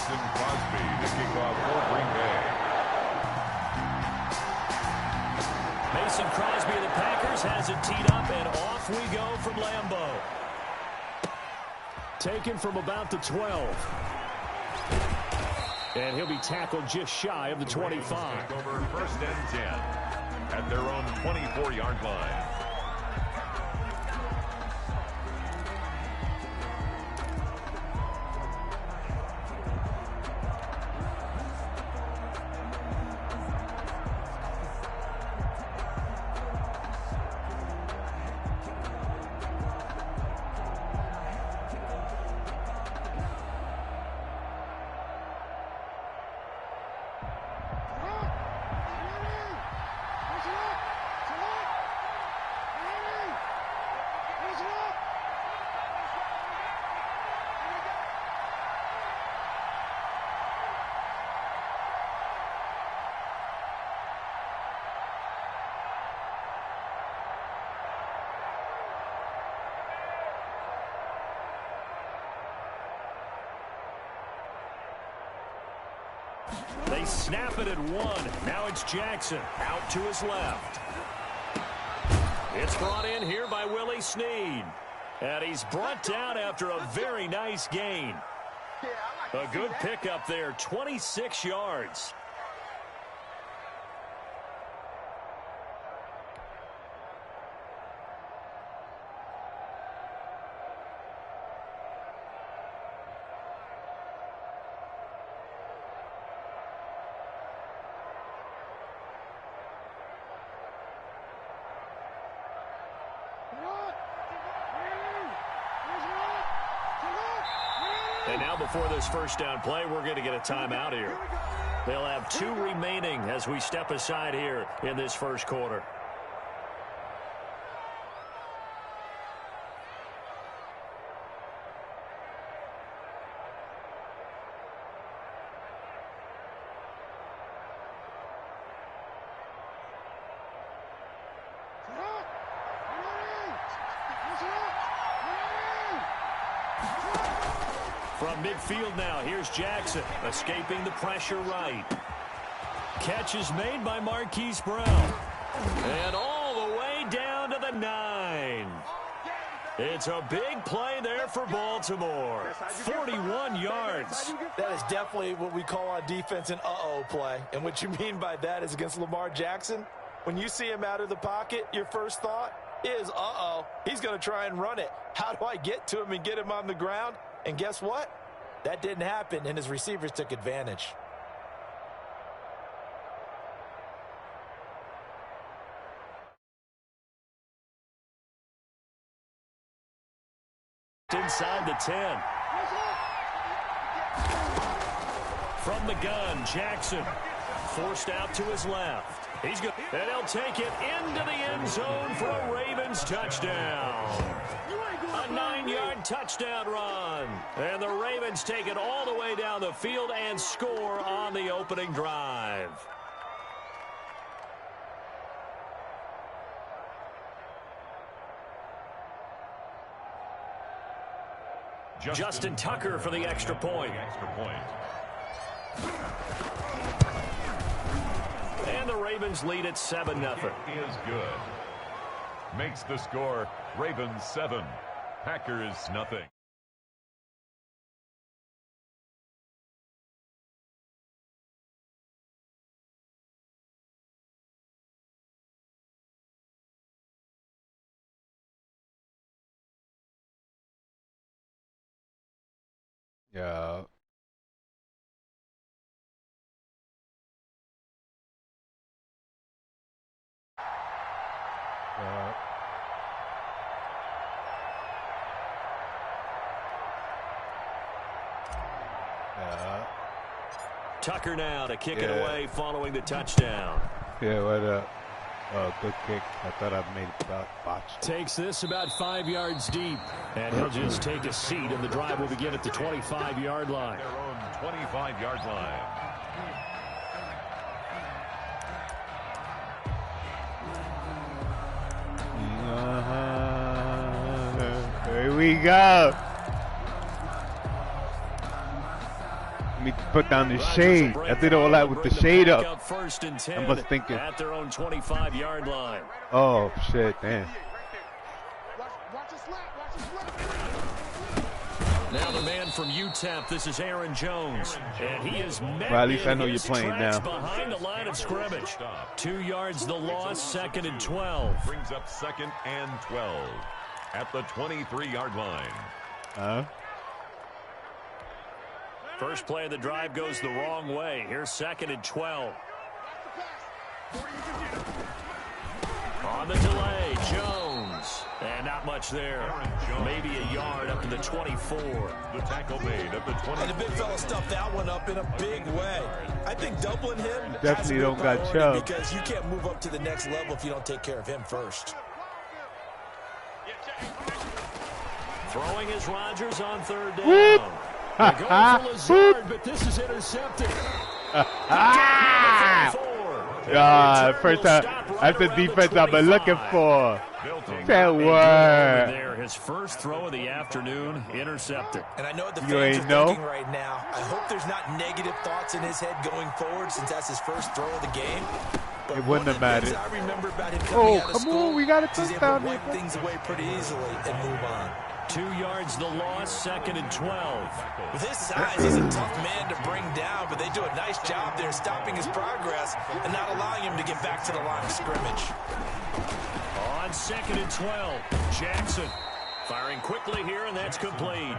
Mason Crosby to kick off for Green Bay. Mason Crosby of the Packers has it teed up, and off we go from Lambeau. Taken from about the 12. And he'll be tackled just shy of the 25. Take over 1st and 10 at their own 24-yard line. They snap it at 1. Now it's Jackson out to his left. It's brought in here by Willie Snead. And he's brought down after a very nice gain. A good pickup there, 26 yards. And now before this first down play, we're going to get a timeout here. They'll have 2 remaining as we step aside here in this first quarter. From midfield now, here's Jackson, escaping the pressure right. Catch is made by Marquise Brown. And all the way down to the 9. It's a big play there for Baltimore. 41 yards. That is definitely what we call on defense an uh-oh play. And what you mean by that is against Lamar Jackson, when you see him out of the pocket, your first thought is, uh-oh, he's going to try and run it. How do I get to him and get him on the ground? And guess what? That didn't happen, and his receivers took advantage. Inside the 10. From the gun, Jackson forced out to his left. He's good, and he'll take it into the end zone for a Ravens touchdown. A 9-yard touchdown run. And the Ravens take it all the way down the field and score on the opening drive. Justin Tucker for the extra point. And the Ravens lead at 7-0. Is good. Makes the score Ravens 7, Packers nothing. Yeah. Tucker now to kick it away following the touchdown. Yeah, what up? Good kick. I thought I made it botched. Takes this about 5 yards deep, and he'll just take a seat, and the drive will begin at the 25-yard line. Their own 25-yard line. Here we go. me put down the shade. I did all that with the shade up. First and 10 I was thinking. at their own 25-yard line. Oh, shit, damn. Now the man from UTEP, this is Aaron Jones. And he is met well, at least I know in you're his playing tracks now. behind the line of scrimmage. 2 yards the loss, 2nd and 12. Brings up 2nd and 12 at the 23-yard line. First play of the drive goes the wrong way. Here's 2nd and 12. On the delay, Jones. And not much there. Maybe a yard up to the 24. The tackle made at the 24. And the big fella stuffed that one up in a big way. I think doubling him definitely don't got Chubb. Because you can't move up to the next level if you don't take care of him first. Throwing is Rodgers on 3rd down. They go for Lazard, but this is intercepted. First time, that's the defense I've been looking for. That word. There, his first throw of the afternoon, intercepted. And I know what the fans are thinking right now. I hope there's not negative thoughts in his head going forward since that's his first throw of the game. But it wouldn't have mattered. I remember about him coming out of come school, on, we got a he's touchdown. able to wipe things away pretty easily and move on. 2 yards the loss, 2nd and 12. With his size, he's a tough man to bring down, but they do a nice job there stopping his progress and not allowing him to get back to the line of scrimmage. On 2nd and 12, Jackson firing quickly here, and that's complete.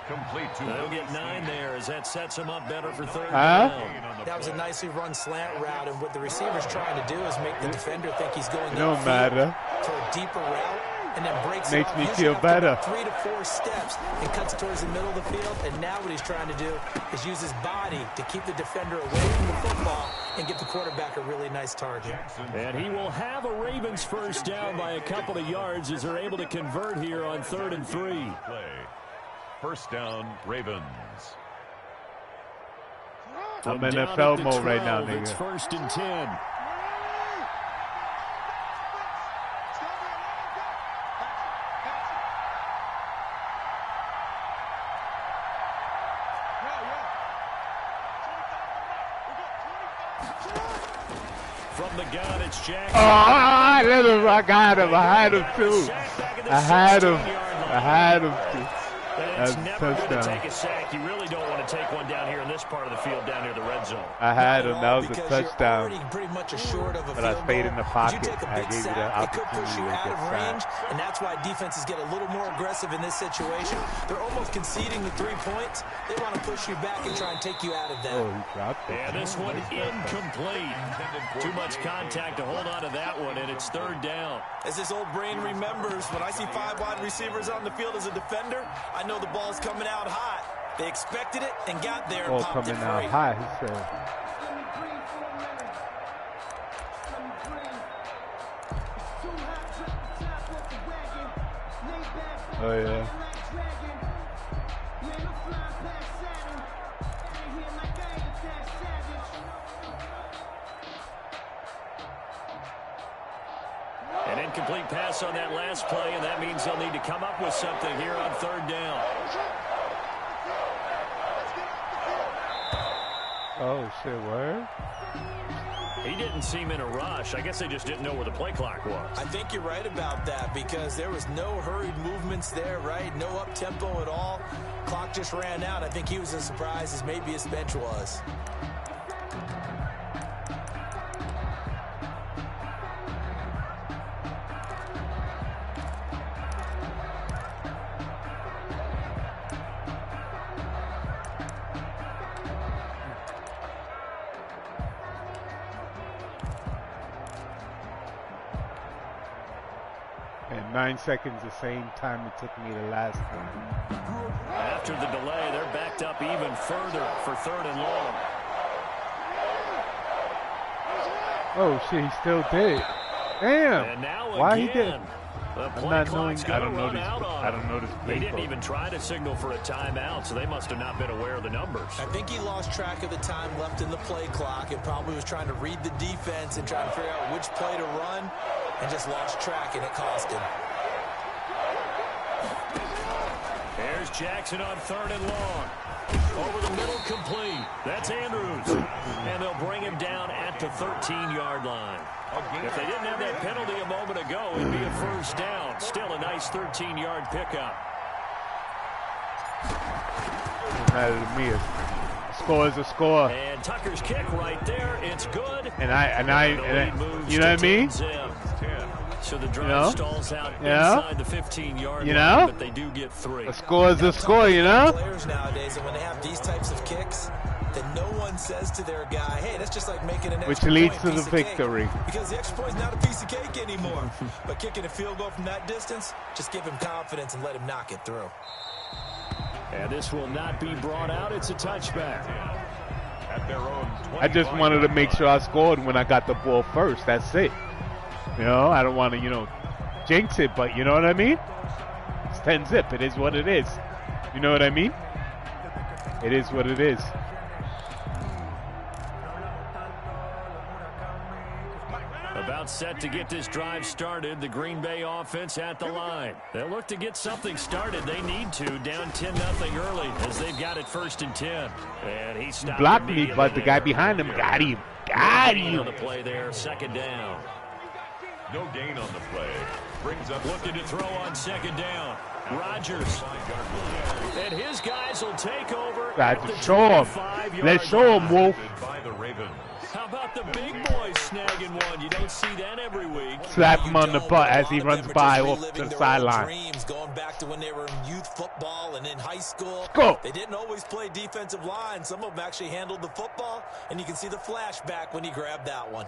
Complete to They'll get 9 there as that sets him up better for 3rd down. That was a nicely run slant route, and what the receiver's trying to do is make the defender think he's going no matter for a deeper route. And then breaks makes me usually feel better. 3 to 4 steps and cuts towards the middle of the field. And now what he's trying to do is use his body to keep the defender away from the football and give the quarterback a really nice target. And he will have a Ravens first down by a couple of yards as they're able to convert here on 3rd and 3. First down, Ravens. I'm in NFL mode right now, nigga. It's 1st and 10. From the gun, it's Jackson. I had him too. I had him too. It's never good to take a sack. You really don't want to take one down here in this part of the field, down near the red zone. I had him. That was a touchdown. But I stayed in the pocket. I gave you the opportunity. It could push you out of range, and that's why defenses get a little more aggressive in this situation. They're almost conceding the 3 points. They want to push you back and try and take you out of that. Oh, he dropped it. And this one incomplete. Too much contact to hold on to that one, and it's 3rd down. As this old brain remembers, when I see 5 wide receivers on the field as a defender, I know the ball's coming out hot. They expected it and got there and popped it free. Coming out hot, he said. Oh, yeah. An incomplete pass on that last play, and that means they'll need to come up with something here on 3rd down. Oh, shit, word? He didn't seem in a rush. I guess they just didn't know where the play clock was. I think you're right about that because there was no hurried movements there, right? No up-tempo at all. Clock just ran out. I think he was as surprised as maybe his bench was. And 9 seconds, the same time it took me the last one. After the delay, they're backed up even further for 3rd and long. Oh shit, he still did. Damn. And now why again, he did? I'm not knowing. I don't know this. They didn't even try to signal for a timeout, so they must have not been aware of the numbers. I think he lost track of the time left in the play clock and probably was trying to read the defense and trying to figure out which play to run and just lost track, and it cost him. There's Jackson on 3rd and long. Over the middle, complete. That's Andrews. And they'll bring him down at the 13-yard line. If they didn't have that penalty a moment ago, it'd be a first down. Still a nice 13-yard pickup. Doesn't matter to me. A score is a score. And Tucker's kick right there. It's good. And you know what I mean? So the drive stalls out inside the 15-yard line, but they do get 3. A score is a score, you know? Players nowadays, and when they have these types of kicks, then no one says to their guy, hey, that's just like making an extra which leads point, to the victory. Because the extra point is not a piece of cake anymore. But kicking a field goal from that distance, just give him confidence and let him knock it through. And this will not be brought out. It's a touchback. At their own I just wanted to make sure I scored when I got the ball first. That's it. You know, I don't want to, jinx it, but you know what I mean? It's 10-zip. It is what it is. You know what I mean? It is what it is. About set to get this drive started. The Green Bay offense at the line. They'll look to get something started. They need to. Down 10-0 early as they've got it 1st and 10. And he stopped. Blocked me, but the guy behind him got him. Got him. On the play there, 2nd down. No gain on the play. Brings up looking to throw on 2nd down. Rodgers. And his guys will take over. Show him. Let's show him, Wolf. by the Ravens. How about the big boys snagging one? You don't see that every week. Slap him on the butt as he runs by off the sideline. Going back to when they were in youth football and in high school. Go. They didn't always play defensive line. Some of them actually handled the football, and you can see the flashback when he grabbed that one.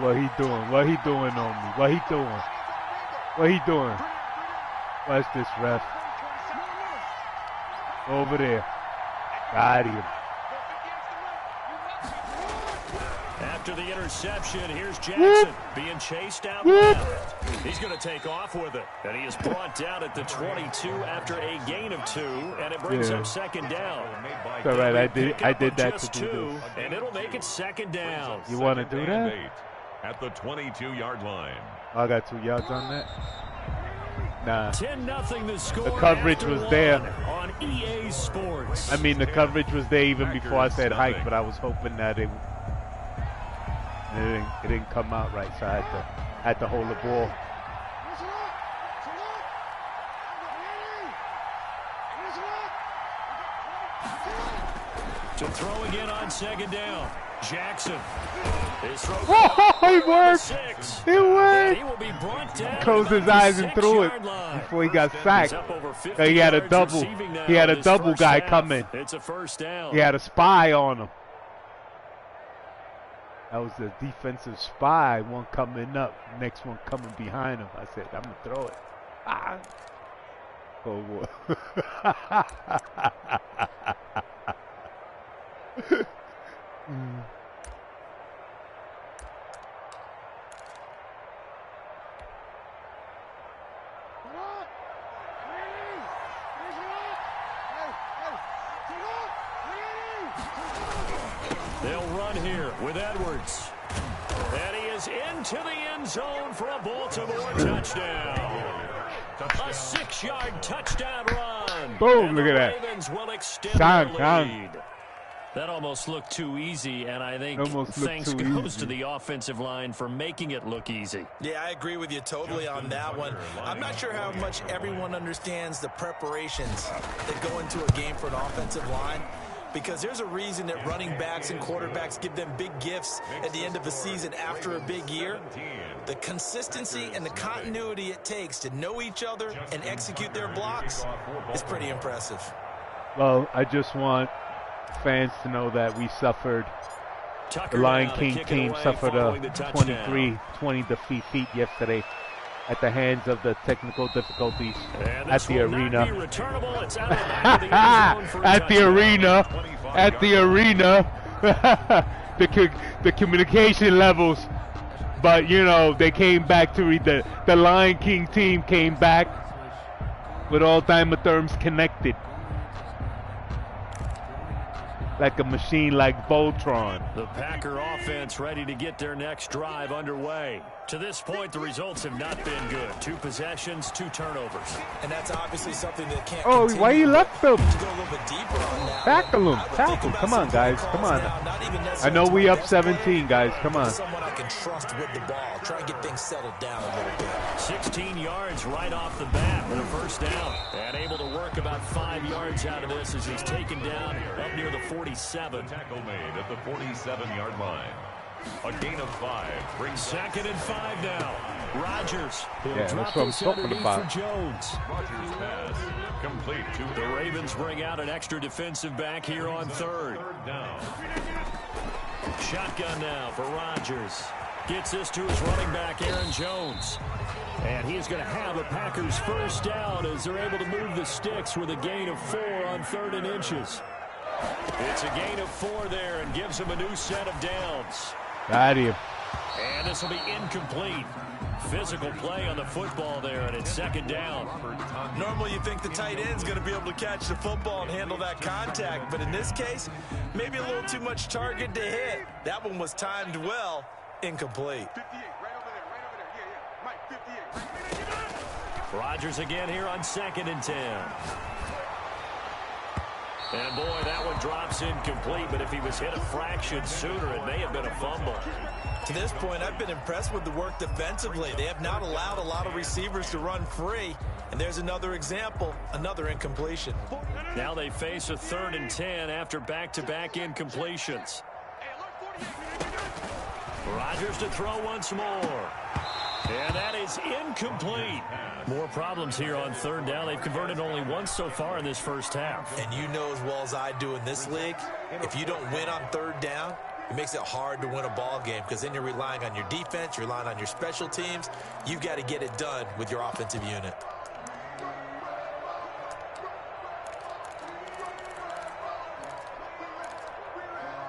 What he doing? What he doing on me? What he doing? What he doing? What's this, ref? Over there. Got him. After the interception, here's Jackson being chased out left. He's going to take off with it. And he is brought down at the 22 after a gain of 2, and it brings up 2nd down. It's all right. I did that to do this. And it'll make it 2nd down. You want to do that? At the 22-yard line. I got 2 yards on that. Nah. 10-0 the score. The coverage was there. On EA Sports. I mean, the coverage was there even before I said hike, but I was hoping that it didn't come out right, so I had to hold the ball. To throw again on 2nd down. Jackson. His throw it worked. It worked. He will be brought down. Closed his eyes and threw it before he got sacked. He had a double. He had a double guy coming. It's a 1st down. He had a spy on him. That was the defensive spy. One coming up, next one coming behind him. I said, I'm gonna throw it. Oh boy. They'll run here with Edwards. And he is into the end zone for a Baltimore touchdown. A 6-yard touchdown run. Boom, look at that. Ravens will extend their lead. That almost looked too easy, and I think thanks goes to the offensive line for making it look easy. Yeah, I agree with you totally on that one. I'm not sure how much everyone understands the preparations that go into a game for an offensive line, because there's a reason that running backs and quarterbacks give them big gifts at the end of the season after a big year. The consistency and the continuity it takes to know each other and execute their blocks is pretty impressive. Well, I just want fans to know that we suffered. The Lion King team suffered a 23-20 defeat yesterday at the hands of the technical difficulties at the arena. At the arena. The communication levels. But, you know, they came back to read the Lion King team came back with all therms connected. like a machine like Voltron. The Packer offense ready to get their next drive underway. To this point, the results have not been good. 2 possessions, 2 turnovers. And that's obviously something that can't continue. Oh, why you left them? To go a little bit deeper on that. Tackle him. Tackle. Come on, guys. Come on. I know we up 17, guys. Come on. Someone I can trust with the ball. Try and get things settled down a little bit. 16 yards right off the bat with a first down. And able to work about 5 yards out of this as he's taken down up near the 47. Tackle made at the 47-yard line. A gain of 5 brings 2nd and 5 now. Rodgers. Yeah, that's what I'm talking about. For Jones. Rodgers pass complete to the Ravens bring out an extra defensive back here on 3rd. down. Shotgun now for Rodgers. Gets this to his running back, Aaron Jones. And he's going to have a Packers first down as they're able to move the sticks with a gain of 4 on 3rd and inches. It's a gain of 4 there and gives him a new set of downs. Got him. And this will be incomplete. Physical play on the football there, and it's 2nd down. Normally you think the tight end's going to be able to catch the football and handle that contact, but in this case, maybe a little too much target to hit. That one was timed well. Incomplete. Rodgers again here on 2nd and 10. And boy, that one drops incomplete, but if he was hit a fraction sooner, it may have been a fumble. To this point, I've been impressed with the work defensively. They have not allowed a lot of receivers to run free. And there's another example, another incompletion. Now they face a 3rd and 10 after back-to-back incompletions. Rodgers to throw once more. And that is incomplete. More problems here on 3rd down. They've converted only once so far in this first half. And you know as well as I do in this league, if you don't win on 3rd down, it makes it hard to win a ball game because then you're relying on your defense, you're relying on your special teams. You've got to get it done with your offensive unit.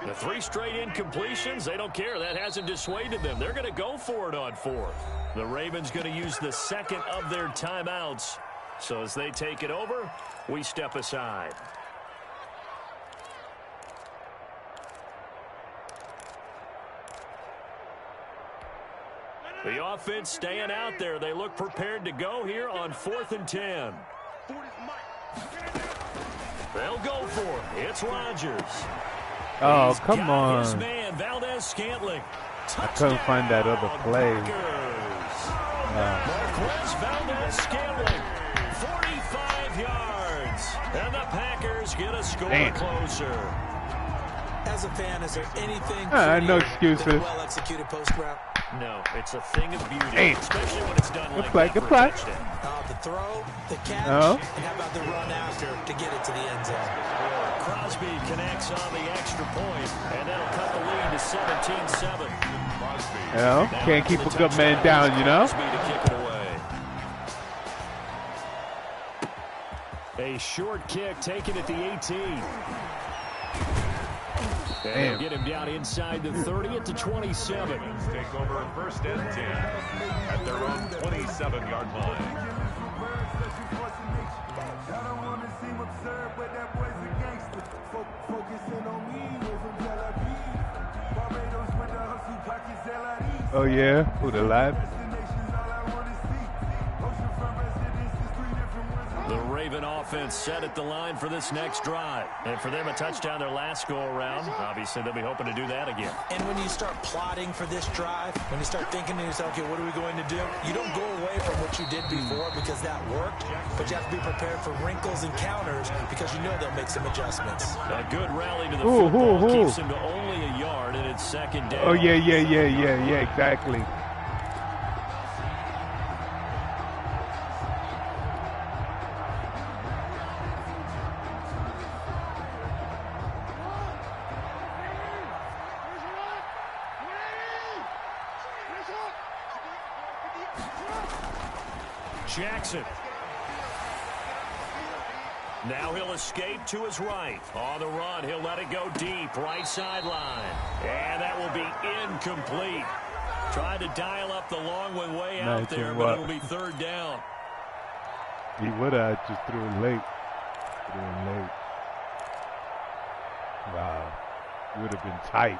The 3 straight incompletions, they don't care. That hasn't dissuaded them. They're going to go for it on 4th. The Ravens going to use the 2nd of their timeouts. So as they take it over, we step aside. The offense staying out there. They look prepared to go here on 4th and 10. They'll go for it. It's Rodgers. Oh, come on. His man, Valdez-Scantling. I couldn't find that other play. Marquez Valdez-Scantling, 45 yards. And the Packers get a score closer. As a fan, is there anything no excuses. Well-executed post route? No, it's a thing of beauty, especially when it's done like that. Good play. The throw, the catch, and how about the run after to get it to the end zone? Crosby connects on the extra point, and that'll cut the lead to 17-7. You know, can't keep a good man down, you know? Crosby to kick it away. A short kick taken at the 18. And they'll get him down inside the 30 at the 27. Take over 1st and 10 at their own 27-yard line. Oh, yeah? Who, the lad? The Raven offense set at the line for this next drive. And for them, a touchdown their last go-around. Obviously, they'll be hoping to do that again. And when you start plotting for this drive, when you start thinking to yourself, okay, what are we going to do? You don't go away from what you did before because that worked, but you have to be prepared for wrinkles and counters because you know they'll make some adjustments. A good rally to the football keeps him to only a yard, and it's 2nd down. Oh, yeah, exactly. Jackson. Now he'll escape to his right. On the run, he'll let it go deep, right sideline. And that will be incomplete. Tried to dial up the long way out there, but it'll be 3rd down. He would have just threw it late. Wow. It would have been tight.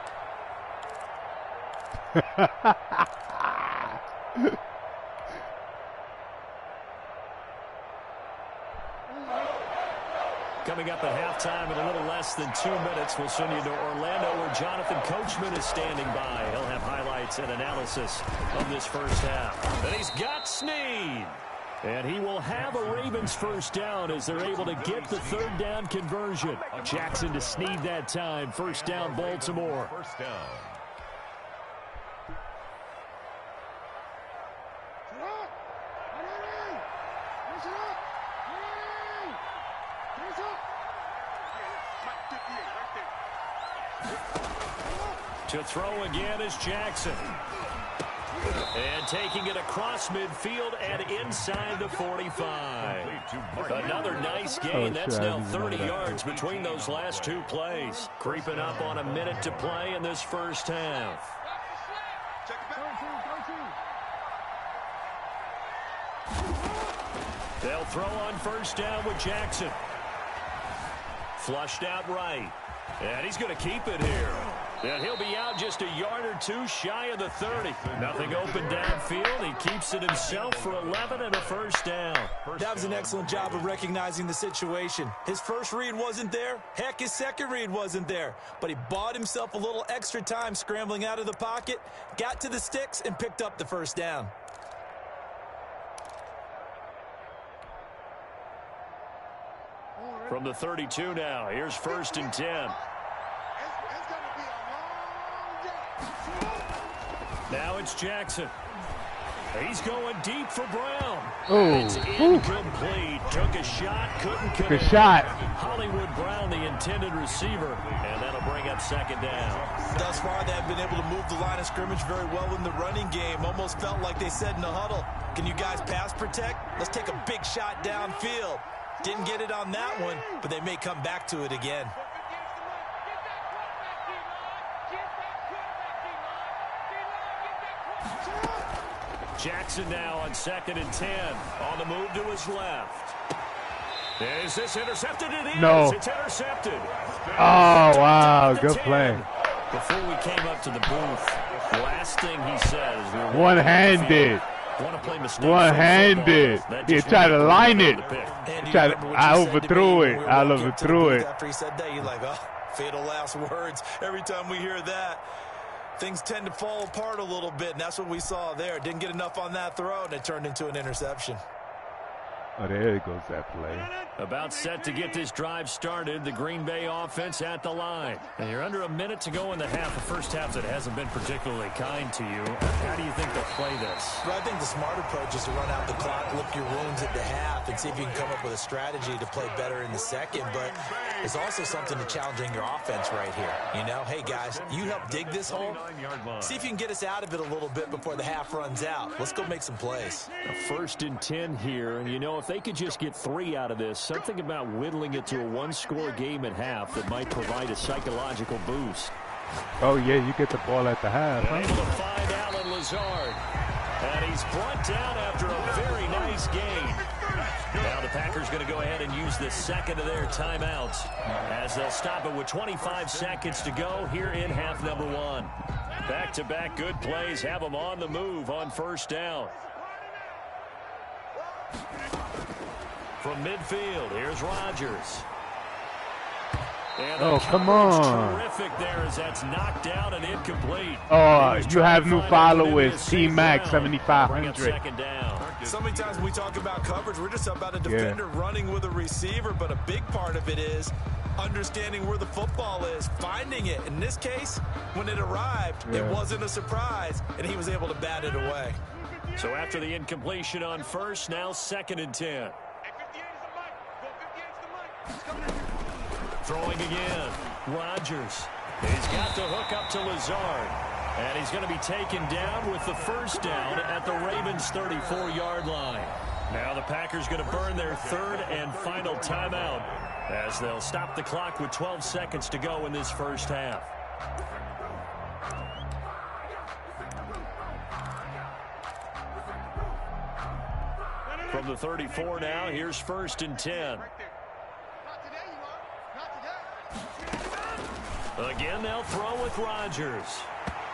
Coming up at halftime in a little less than 2 minutes, we'll send you to Orlando where Jonathan Coachman is standing by. He'll have highlights and analysis of this first half. And he's got Snead. And he will have a Ravens first down as they're able to get the third down conversion. Jackson to Snead that time. First down, Baltimore. First down. To throw again is Jackson. And taking it across midfield and inside the 45. Another nice gain. That's now 30 yards between those last two plays. Creeping up on a minute to play in this first half. They'll throw on first down with Jackson. Flushed out right. And he's going to keep it here. And he'll be out just a yard or two shy of the 30. Nothing open downfield. He keeps it himself for 11 and a first down. That was an excellent job of recognizing the situation. His first read wasn't there. Heck, his second read wasn't there. But he bought himself a little extra time scrambling out of the pocket, got to the sticks, and picked up the first down. From the 32 now, here's first and 10. Now it's Jackson. He's going deep for Brown. It's incomplete. Took a shot, couldn't connect. Good shot. Hollywood Brown, the intended receiver, and that'll bring up second down. Thus far, they have been able to move the line of scrimmage very well in the running game. Almost felt like they said in the huddle, can you guys pass protect? Let's take a big shot downfield. Didn't get it on that one, but they may come back to it again. Jackson now on second and 10. On the move to his left. Is this intercepted? It is. No. It's intercepted. Oh, wow. Good play. Before we came up to the booth, last thing he says. One-handed. One-handed. He tried to line it. I overthrew it. I overthrew it. After he said that, you're like, oh, fatal last words. Every time we hear that, things tend to fall apart a little bit, and that's what we saw there. Didn't get enough on that throw, and it turned into an interception. Oh, there goes that play. About set to get this drive started. The Green Bay offense at the line. And you're under a minute to go in the half. The first half that hasn't been particularly kind to you. How do you think they'll play this? Well, I think the smart approach is to run out the clock, lick your wounds at the half, and see if you can come up with a strategy to play better in the second. But there's also something to challenging your offense right here. You know, hey, guys, you help dig this hole. See if you can get us out of it a little bit before the half runs out. Let's go make some plays. A first and 10 here. And, you know, if they could just get 3 out of this, something about whittling it to a one-score game at half that might provide a psychological boost. Oh, yeah, you get the ball at the half. Able to find Allen Lazard. And he's brought down after a very nice gain. Now the Packers going to go ahead and use the second of their timeouts as they'll stop it with 25 seconds to go here in half number 1. Back-to-back good plays have them on the move on first down. From midfield, here's Rodgers. And come on. Terrific there as that's knocked down and incomplete. Oh, you have new followers. T-Mac 7500. So many times when we talk about coverage, we're just about a defender running with a receiver, but a big part of it is understanding where the football is, finding it. In this case, when it arrived, it wasn't a surprise, and he was able to bat it away. So after the incompletion on first, now second and 10. Throwing again. Rodgers. He's got the hook up to Lazard. And he's going to be taken down with the first down at the Ravens' 34-yard line. Now the Packers going to burn their third and final timeout as they'll stop the clock with 12 seconds to go in this first half. From the 34 now, here's first and 10. Again, they'll throw with Rodgers.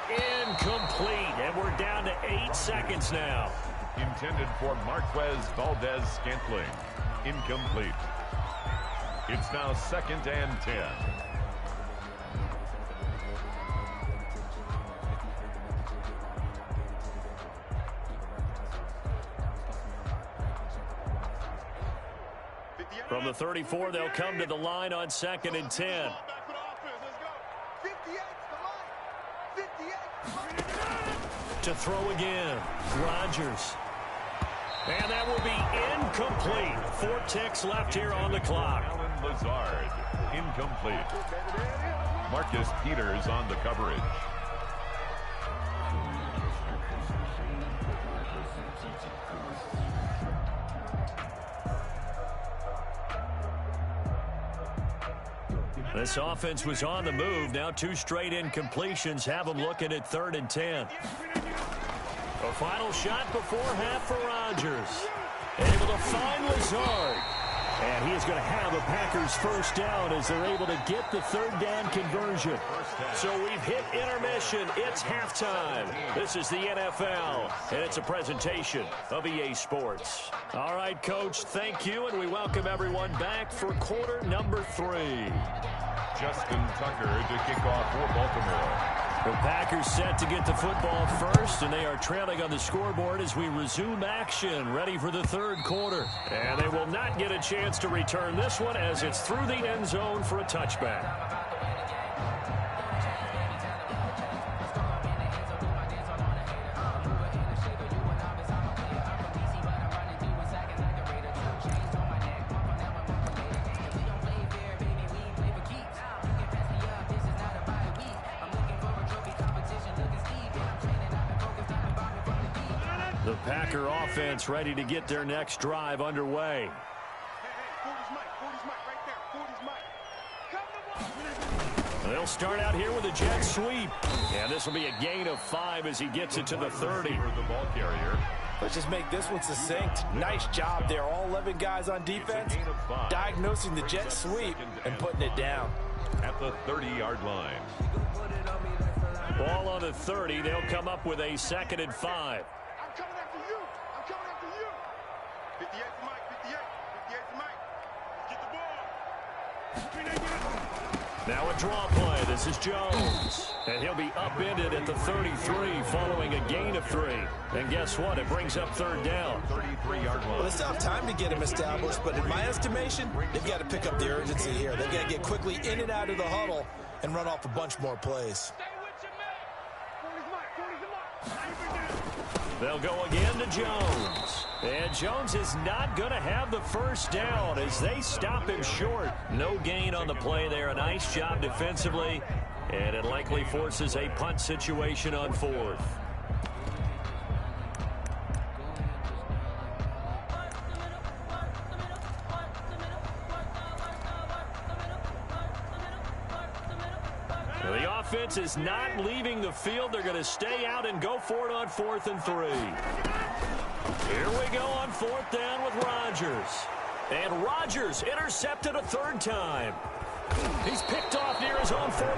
Incomplete, and we're down to 8 seconds now. Intended for Marquez Valdez-Scantling. Incomplete. It's now 2nd and 10. From the 34, they'll come to the line on 2nd and 10. To throw again, Rodgers. And that will be incomplete. 4 ticks left here on the clock. Alan Lazard, incomplete. Marcus Peters on the coverage. This offense was on the move. Now 2 straight incompletions have them looking at 3rd and 10. A final shot before half for Rodgers. Able to find Lazard. And he is going to have a Packers first down as they're able to get the 3rd down conversion. So we've hit intermission. It's halftime. This is the NFL, and it's a presentation of EA Sports. All right, Coach, thank you, and we welcome everyone back for quarter number 3. Justin Tucker to kick off for Baltimore. The Packers set to get the football first, and they are trailing on the scoreboard as we resume action, ready for the 3rd quarter. And they will not get a chance to return this one as it's through the end zone for a touchback. The Packer offense ready to get their next drive underway. They'll start out here with a jet sweep. And this will be a gain of 5 as he gets it to the 30. The ball carrier. Let's just make this one succinct. Nice job there. All 11 guys on defense diagnosing the jet sweep and putting it down. At the 30-yard line. Ball on the 30. They'll come up with a 2nd and 5. Now a draw play. This is Jones. And he'll be upended at the 33 following a gain of 3. And guess what? It brings up 3rd down. 33-yard line. Well, they still have time to get him established, but in my estimation, they've got to pick up the urgency here. They've got to get quickly in and out of the huddle and run off a bunch more plays. They'll go again to Jones. And Jones is not going to have the first down as they stop him short. No gain on the play there. A nice job defensively. And it likely forces a punt situation on 4th. The offense is not leaving the field. They're going to stay out and go for it on 4th and 3. Here we go on 4th down with Rodgers. And Rodgers intercepted a 3rd time. He's picked off near his own 48.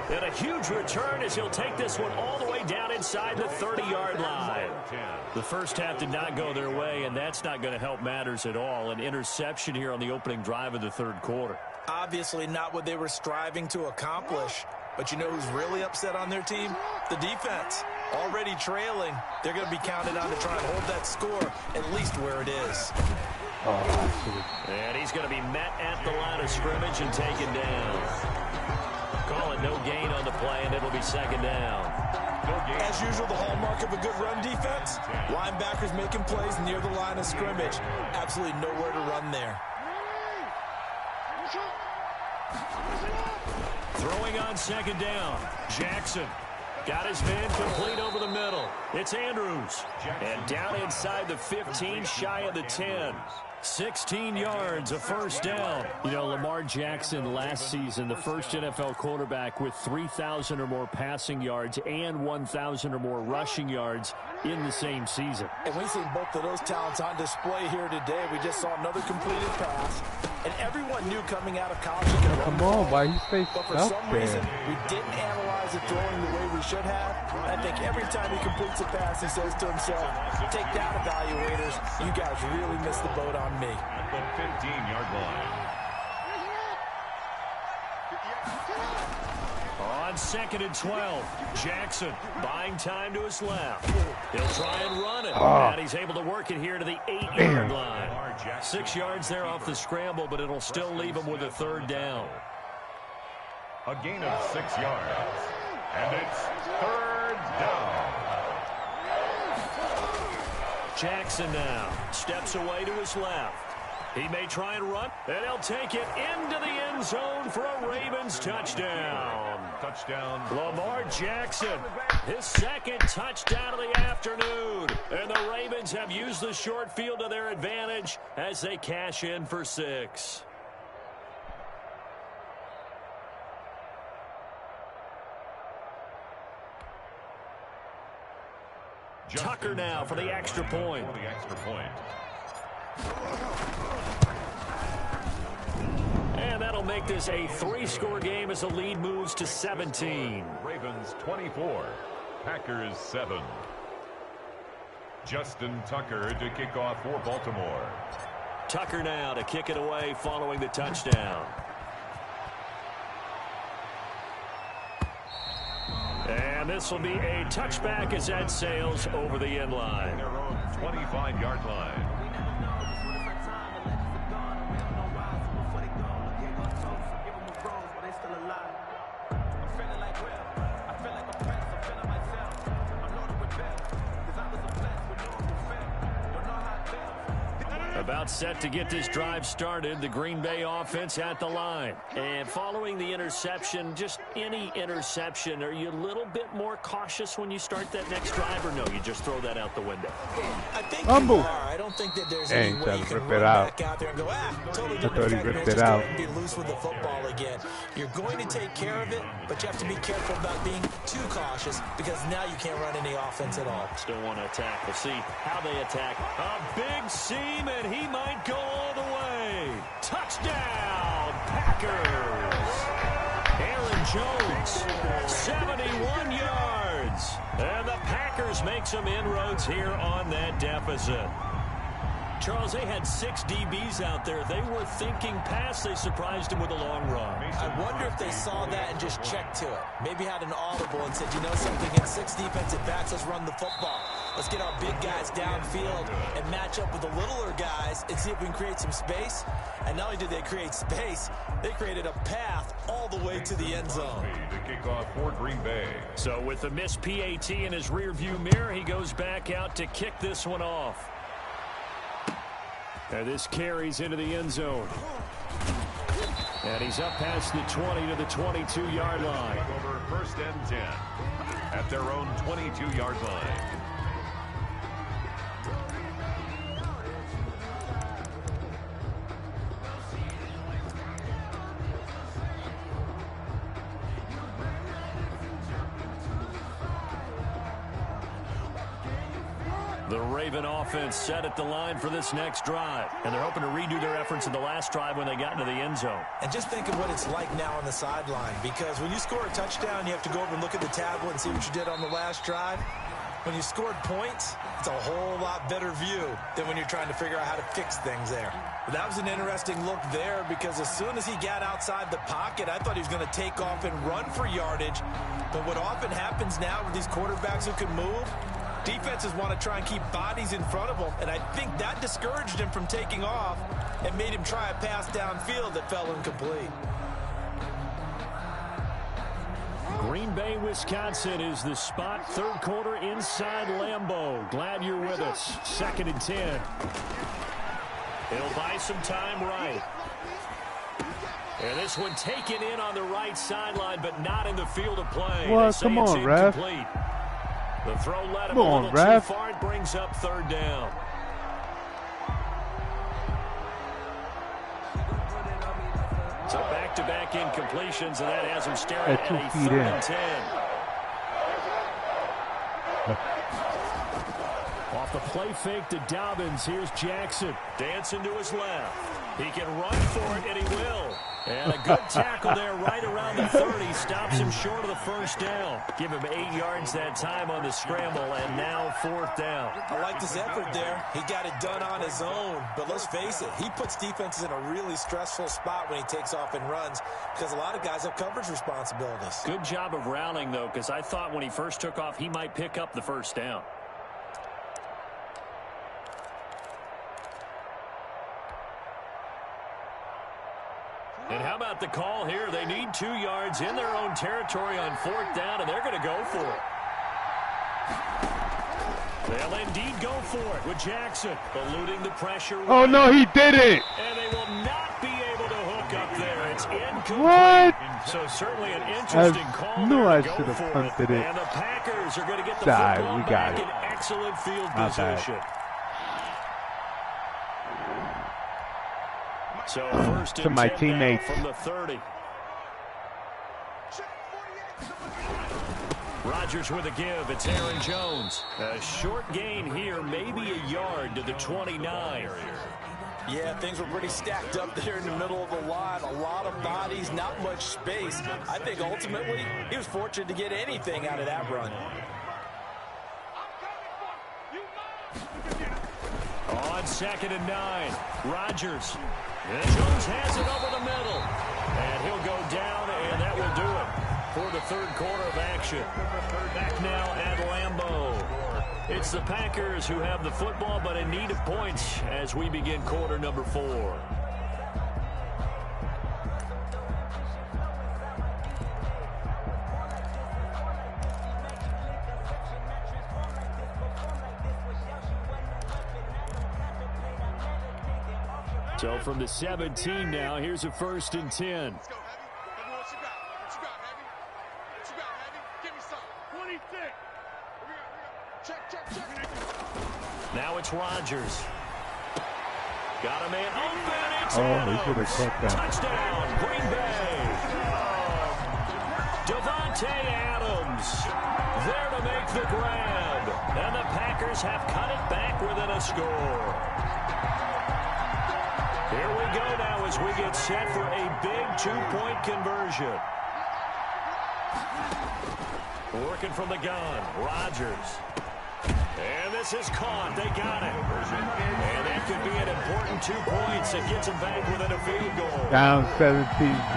And a huge return as he'll take this one all the way down inside the 30-yard line. The first half did not go their way, and that's not going to help matters at all. An interception here on the opening drive of the 3rd quarter. Obviously not what they were striving to accomplish. But you know who's really upset on their team? The defense. Already trailing, they're going to be counted on to try and hold that score at least where it is. And he's going to be met at the line of scrimmage and taken down. Call it no gain on the play, and it'll be 2nd down. As usual, the hallmark of a good run defense, linebackers making plays near the line of scrimmage. Absolutely nowhere to run there. Throwing on 2nd down, Jackson. Got his man complete over the middle. It's Andrews. And down inside the 15, shy of the 10. 16 yards, a first down. You know, Lamar Jackson last season, the first NFL quarterback with 3,000 or more passing yards and 1,000 or more rushing yards in the same season. And we've seen both of those talents on display here today. We just saw another completed pass. And everyone knew coming out of college he could come on, why you stay but for some reason, we didn't analyze it throwing the way we should have. I think every time he completes a pass, he says to himself, take down evaluators, you guys really missed the boat on me. At the 15-yard line. On 2nd and 12, Jackson buying time to his left. He'll try and run it. And he's able to work it here to the 8-yard line. 6 yards there off the scramble, but it'll still leave him with a third down. A gain of 6 yards. And it's third down. Jackson now steps away to his left. He may try and run, and he'll take it into the end zone for a Ravens touchdown. Touchdown. Lamar Jackson, his second touchdown of the afternoon. And the Ravens have used the short field to their advantage as they cash in for 6. Tucker now for the extra point. And that'll make this a 3-score game as the lead moves to 17. Ravens 24, Packers 7. Justin Tucker to kick off for Baltimore. Tucker now to kick it away following the touchdown. And this will be a touchback as that sails over the end line. Their own 25-yard line. About set to get this drive started, the Green Bay offense at the line. And following the interception, just any interception, are you a little bit more cautious when you start that next drive, or no, you just throw that out the window? I think you are. I don't think that there's any way you can run back out there and go, totally different effect, just go ahead and be loose with the football again. You're going to take care of it, but you have to be careful about being too cautious because now you can't run any offense at all. Still want to attack. We'll see how they attack. A big seam, and he might go all the way. Touchdown, Packers. Aaron Jones, 71 yards. And the Packers make some inroads here on that deficit. Charles, they had 6 DBs out there. They were thinking pass. They surprised him with a long run. I wonder if they saw that and just checked to it. Maybe had an audible and said, you know something, in 6 defensive backs, let's run the football. Let's get our big guys downfield and match up with the littler guys and see if we can create some space. And not only did they create space, they created a path all the way to the end zone. To kick off for Green Bay. So with the missed PAT in his rearview mirror, he goes back out to kick this one off. And this carries into the end zone. And he's up past the 20 to the 22-yard line. Over 1st and 10 at their own 22-yard line. The Raven offense set at the line for this next drive. And they're hoping to redo their efforts in the last drive when they got into the end zone. And just think of what it's like now on the sideline. Because when you score a touchdown, you have to go over and look at the tablet and see what you did on the last drive. When you scored points, it's a whole lot better view than when you're trying to figure out how to fix things there. But that was an interesting look there because as soon as he got outside the pocket, I thought he was going to take off and run for yardage. But what often happens now with these quarterbacks who can move, defenses want to try and keep bodies in front of him, and I think that discouraged him from taking off and made him try a pass downfield that fell incomplete. Green Bay, Wisconsin is the spot. 3rd quarter inside Lambeau. Glad you're with us. 2nd and 10. He'll buy some time right. And this one taken in on the right sideline, but not in the field of play. Well, come on, ref. The throw led him a little too far. It brings up 3rd down. back-to-back incompletions, and that has him staring at a 3rd and 10. Off the play fake to Dobbins, here's Jackson. Dancing to his left. He can run for it, and he will. And a good tackle there right around the 30. Stops him short of the first down. Give him 8 yards that time on the scramble, and now 4th down. I like this effort there. He got it done on his own. But let's face it, he puts defenses in a really stressful spot when he takes off and runs because a lot of guys have coverage responsibilities. Good job of rallying, though, because I thought when he first took off, he might pick up the first down. And how about the call here? They need 2 yards in their own territory on 4th down, and they're going to go for it. They'll indeed go for it with Jackson, eluding the pressure. Oh, no, he didn't. And they will not be able to hook up there. It's incomplete. What? So certainly an interesting call. I should have punted it. And the Packers are going to get the football back in excellent field position. So first to my teammates from the 30. Rodgers with a give. It's Aaron Jones. A short gain here, maybe a yard to the 29. Yeah, things were pretty stacked up there in the middle of the line. A lot of bodies, not much space. I think ultimately he was fortunate to get anything out of that run. On 2nd and 9, Rodgers. And Jones has it over the middle. And he'll go down, and that will do it for the 3rd quarter of action. Back now at Lambeau. It's the Packers who have the football, but in need of points as we begin quarter number 4. So from the 17 now, here's a 1st and 10. Let's go, Heavy. What you got? What you got, Heavy? What you got, Heavy? Give me some. 26. Check. Now it's Rodgers. Got a man open. It's he should have caught that. Touchdown, Green Bay. Davante Adams there to make the grab. And the Packers have cut it back within a score. Here we go now as we get set for a big 2-point conversion. Working from the gun, Rodgers. And this is caught. They got it. And that could be an important 2 points. It gets them back within a field goal. Down 17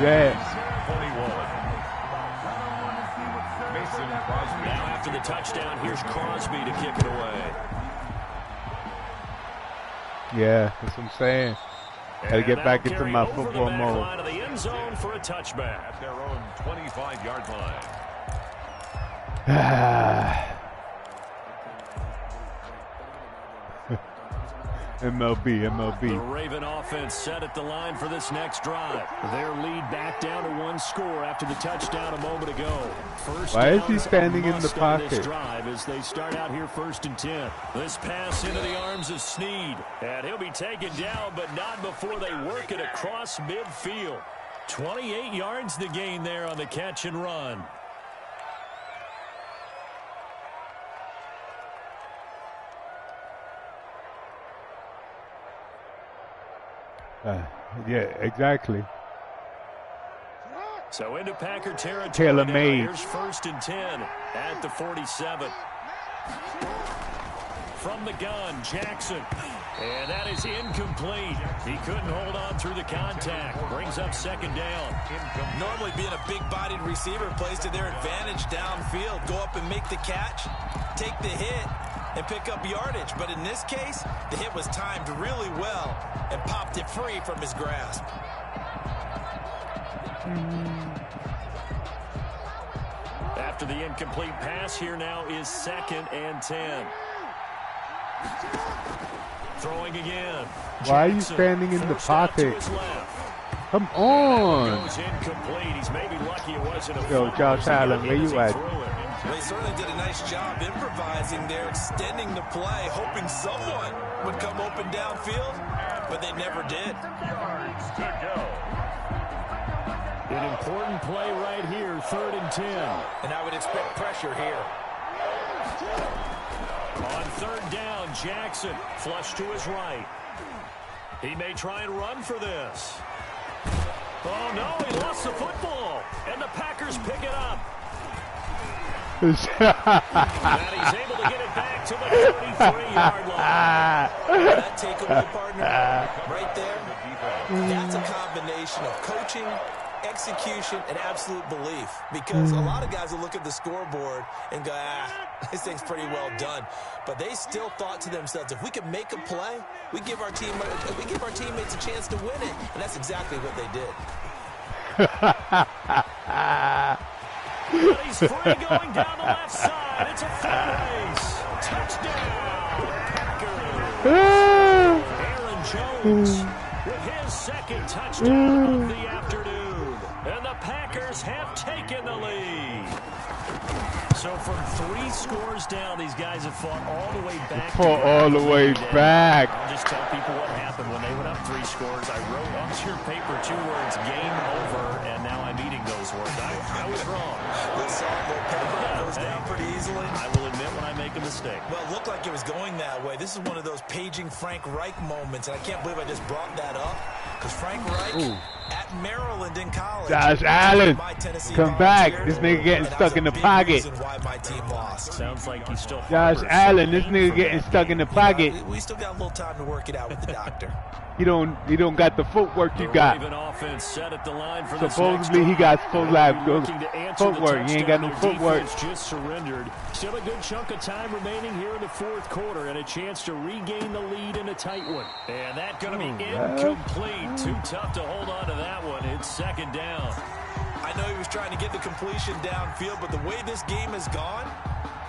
Jets. 21. Now after the touchdown, here's Crosby to kick it away. Yeah, that's what I'm saying. Got to get back into my football mode. Line of the end zone for a touchback. At their own 25-yard line. MLB. The Raven offense set at the line for this next drive. Their lead back down to 1 score after the touchdown a moment ago. Why is he standing in the pocket? This drive as they start out here 1st and 10. This pass into the arms of Snead. And he'll be taken down, but not before they work it across midfield. 28 yards the gain there on the catch and run. Yeah, exactly. So into Packer territory. Tailor-made. Here's 1st and 10 at the 47. From the gun, Jackson. And that is incomplete. He couldn't hold on through the contact. Brings up 2nd down. Normally being a big-bodied receiver plays to their advantage downfield. Go up and make the catch, take the hit, and pick up yardage. But in this case, the hit was timed really well and popped it free from his grasp. After the incomplete pass, here now is 2nd and 10. Throwing again. Why are you standing in the pocket? Come on. Goes incomplete. He's maybe lucky it wasn't a Yo, Josh Allen, where you at? They certainly did a nice job improvising there, extending the play, hoping someone would come open downfield, but they never did. Yards to go. An important play right here, 3rd and 10. And I would expect pressure here. On 3rd down, Jackson flush to his right. He may try and run for this. Oh, no, he lost the football. And the Packers pick it up. And he's able to get it back to the 33-yard line. That takeaway, partner, right there, that's a combination of coaching, execution, and absolute belief. Because a lot of guys will look at the scoreboard and go, this thing's pretty well done. But they still thought to themselves, if we can make a play, we give our teammates a chance to win it. And that's exactly what they did. But he's free going down the left side. It's a foot race. Touchdown, Packers. Aaron Jones with his 2nd touchdown of the afternoon. And the Packers have taken the lead. So from 3 scores down, these guys have fought all the way back. I'll just tell people what happened when they went up 3 scores. I wrote on your paper 2 words, game over, and now I'm eating those words. I was wrong. Goes down pretty easily. I will admit when I make a mistake. Well, it looked like it was going that way. This is one of those paging Frank Reich moments, and I can't believe I just brought that up. Because Frank Reich at Maryland in college. Josh Allen, come back. This nigga getting stuck in the pocket. Why my team lost. Sounds like he's still. Josh Allen, this nigga getting stuck in the pocket. We still got a little time to work it out with the doctor. He don't got the footwork you got. Offense set at the line for supposedly he got footwork. He ain't got no footwork. Just surrendered. Still a good chunk of time remaining here in the 4th quarter, and a chance to regain the lead in a tight one. And that's going to be incomplete. Too tough to hold on to that one. It's 2nd down. I know he was trying to get the completion downfield, but the way this game has gone,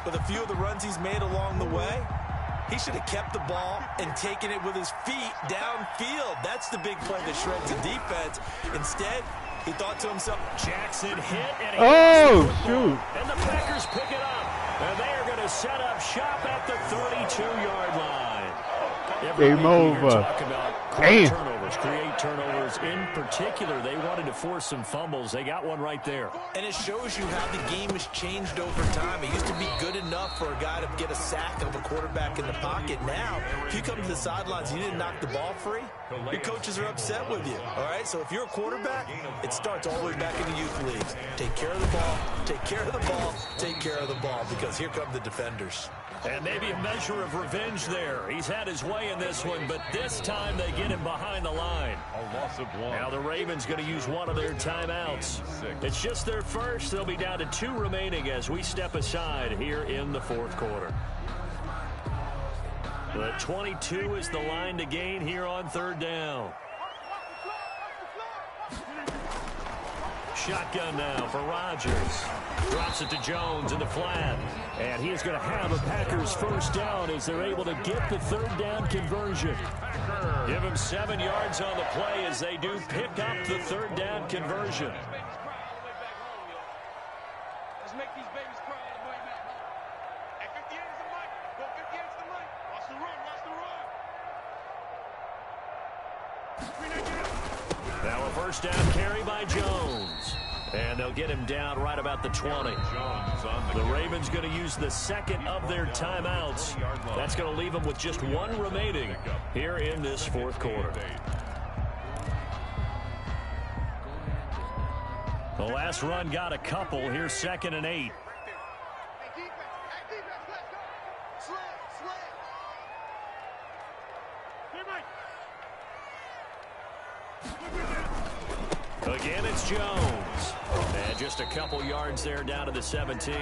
with a few of the runs he's made along the way, he should have kept the ball and taken it with his feet downfield. That's the big play that shreds the defense. Instead, he thought to himself, Jackson hit, and shoot. And the Packers pick it up. And they are going to set up shop at the 32-yard line. Game over. Create turnovers. In particular, they wanted to force some fumbles. They got one right there. And it shows you how the game has changed over time. It used to be good enough for a guy to get a sack of a quarterback in the pocket. Now, if you come to the sidelines and you didn't knock the ball free, your coaches are upset with you. All right? So if you're a quarterback, it starts all the way back in the youth leagues. Take care of the ball, take care of the ball, take care of the ball, because here come the defenders. And maybe a measure of revenge there. He's had his way in this one, but this time they get him behind the line. A loss of 1. Now the Ravens going to use one of their timeouts. It's just their first. They'll be down to 2 remaining as we step aside here in the 4th quarter. The 22 is the line to gain here on 3rd down. Shotgun now for Rodgers. Drops it to Jones in the flat. And he is going to have a Packers 1st down as they're able to get the 3rd down conversion. Give him 7 yards on the play as they do pick up the 3rd down conversion. Let's make these babies cry all the way back home. At 50 yards to the mic. Go 50 yards to the mic. Watch the run. Watch the run. Now a 1st down carry by Jones. And they'll get him down right about the 20. The Ravens going to use the 2nd of their timeouts. That's going to leave them with just 1 remaining here in this 4th quarter. The last run got a couple. Here's 2nd and 8. Again, it's Jones. And just a couple yards there down to the 17.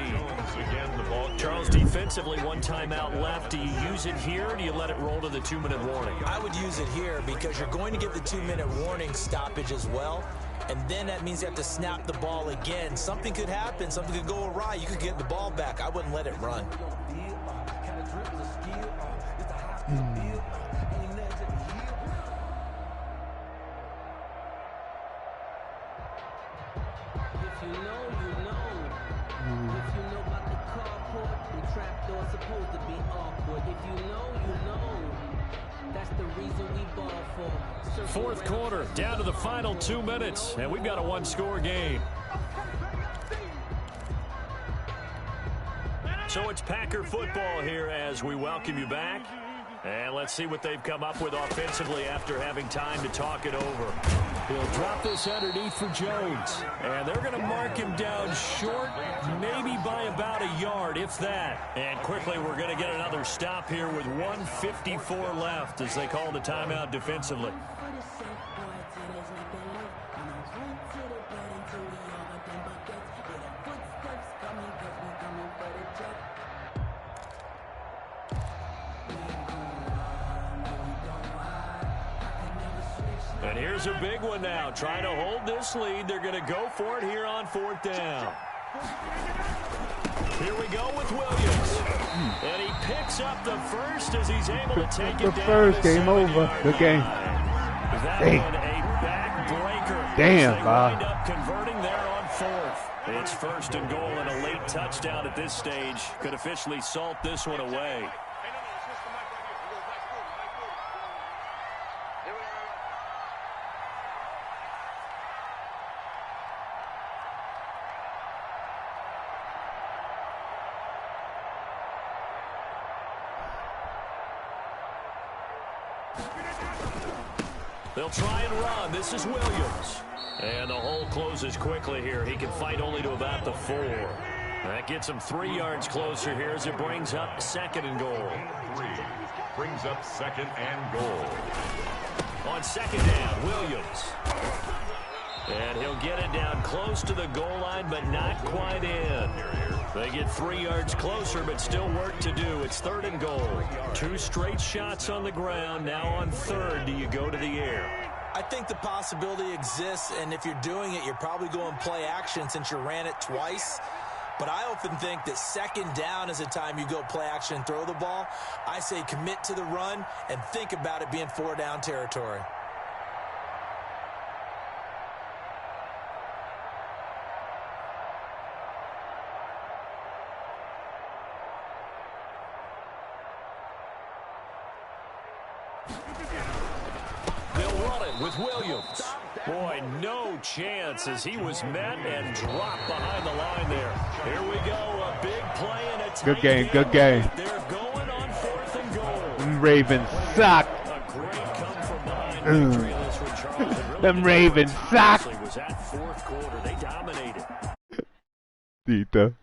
Charles, defensively, 1 timeout left. Do you use it here, or do you let it roll to the 2-minute warning? I would use it here because you're going to get the 2-minute warning stoppage as well. And then that means you have to snap the ball again. Something could happen. Something could go awry. You could get the ball back. I wouldn't let it run. Fourth quarter, down to the final 2 minutes, and we've got a one-score game. So it's Packer football here as we welcome you back. And let's see what they've come up with offensively after having time to talk it over. He'll drop this underneath for Jones. And they're going to mark him down short, maybe by about a yard, if that. And quickly, we're going to get another stop here with 1:54 left as they call the timeout defensively. And here's a big one now. Trying to hold this lead. They're going to go for it here on fourth down. Here we go with Williams. And he picks up the first as he's able to take it down. The first, game over. Good game. That one a backbreaker. Damn, they wind up converting there on fourth. It's first and goal and a late touchdown at this stage. Could officially salt this one away. They'll try and run. This is Williams. And the hole closes quickly here. He can fight only to about the 4. That gets him 3 yards closer here as it brings up second and goal. 3 brings up second and goal. On second down, Williams. And he'll get it down close to the goal line, but not quite in. They get 3 yards closer, but still work to do. It's third and goal. 2 straight shots on the ground. Now on third, do you go to the air? I think the possibility exists, and if you're doing it, you're probably going play action since you ran it twice. But I often think that second down is a time you go play action and throw the ball. I say commit to the run and think about it being 4 down territory. With Williams. Boy, no chance as he was met and dropped behind the line there. Here we go, a big play and a good game, good game. They're going on fourth and goal. Them Ravens suck. A great come from behind victory in this one, Charles. Really them Ravens suck. Was at fourth quarter. They dominated. Tita.